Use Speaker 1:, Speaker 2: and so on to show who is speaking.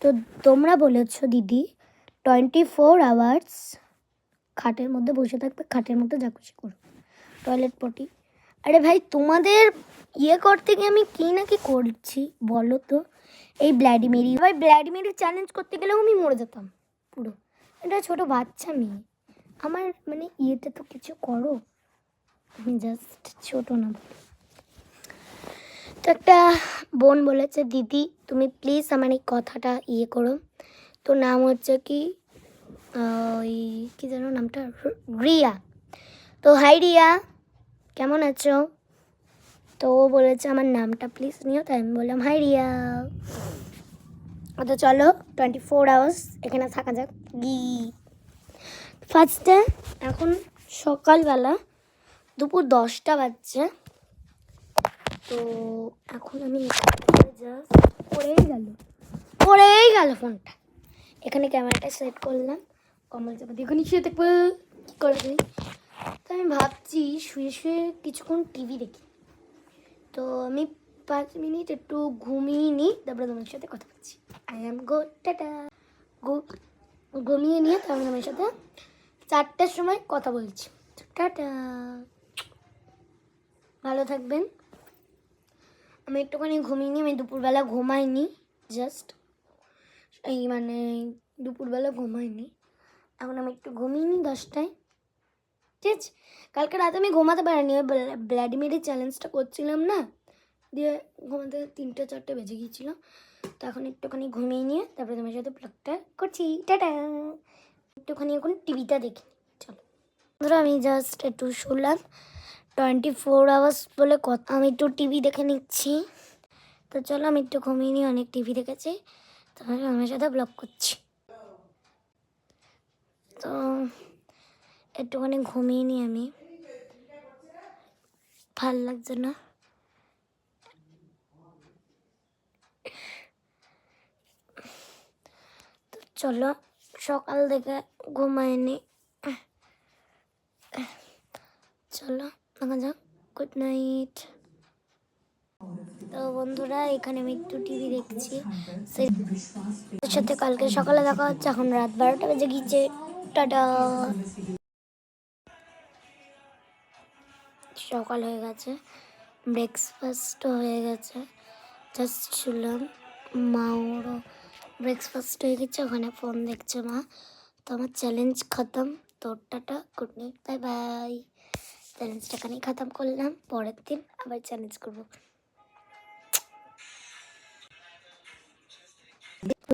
Speaker 1: তো তোমরা বলেছো দিদি 24 আওয়ার্স খাটের মধ্যে বসে থাকবে, খাটের মধ্যে যা খুশি করো, টয়লেট পটি। আরে ভাই তোমাদের করতে গিয়ে আমি কি না কি করছি বলো তো। এই ব্ল্যাডিমেরি ভাই, ব্ল্যাডিমেরি চ্যালেঞ্জ করতে গেলেও আমি মরে যেতাম পুরো। এটা ছোট বাচ্চা মেয়ে, আমার মানে ইয়েতে তো কিছু করো। আমি জাস্ট ছোট না। তো একটা বোন বলেছে দিদি তুমি প্লিজ আমার এই কথাটা করো। তো নাম হচ্ছে কি ওই কী যেন নামটা, রিয়া। তো হাই রিয়া, কেমন আছো? তো ও বলেছে আমার নামটা প্লিজ নিও, তাই আমি বললাম হাই রিয়া। তো চলো 24 আওয়ার্স এখানে থাকা যাক। ফার্স্টে এখন সকালবেলা দুপুর 10টা বাজছে। তো এখন আমি জাস্ট পড়েই গেল ফোনটা। এখানে ক্যামেরাটা সেট করলাম, কমল চাপা দিয়ে শুয়ে দেখবো কী করে তুই। তো আমি ভাবছি শুয়ে শুয়ে কিছুক্ষণ টিভি দেখি। তো আমি 5 মিনিট একটু ঘুমিয়ে নিই, তারপরে তোমার সাথে কথা বলছি। I am good, tata. ঘুমিয়ে নিয়ে তারপরে তোমার সাথে 4টার সময় কথা বলছি। টাটা, ভালো থাকবেন। আমি একটুখানি ঘুমিয়ে নিই, আমি দুপুরবেলা ঘুমাইনি, জাস্ট মানে দুপুরবেলা ঘুমাইনি। এখন আমি একটু ঘুমিয়ে নিই 10টায়, ঠিক আছে? কালকে রাতে আমি ঘুমাতে পারিনি, ওই ব্ল্যাডিমেরি চ্যালেঞ্জটা করছিলাম না, দিয়ে ঘুমাতে 3-4 বেজে গিয়েছিলো। তো এখন একটুখানি ঘুমিয়ে নিয়ে তারপরে তোমার সাথে ব্লগটা করছি। টাটা। একটুখানি এখন টিভিটা দেখি, চলো। ধরো আমি জাস্ট একটু শুনলাম 24 আওয়ার্স বলে কথা, আমি একটু টিভি দেখে নিচ্ছি। তো চলো আমি একটু ঘুমিয়ে নিই, অনেক টিভি দেখেছি, তারপরে আমার সাথে ব্লগ করছি। তো একটুখানি ঘুমিয়ে নিই, আমি ভাল লাগছে না। তো চলো সকাল থেকে ঘুমাইনি, চলো দেখা যাক। Good night. তো বন্ধুরা এখানে আমি একটু টিভি দেখছি, সেই সাথে কালকে সকালে দেখা হচ্ছে। এখন রাত 12টা বেজে গিয়েছে। টাটা। সকাল হয়ে গেছে, ব্রেকফাস্টও হয়ে গেছে, জাস্ট শুনলাম মা ওরও ব্রেকফাস্ট হয়ে গেছে, ওখানে ফোন দেখছে মা। তো আমার চ্যালেঞ্জ খতম। তো tata, good night, bye bye. চ্যালেঞ্জটা এখানেই খতম করলাম, পরের দিন আবার চ্যালেঞ্জ করবো।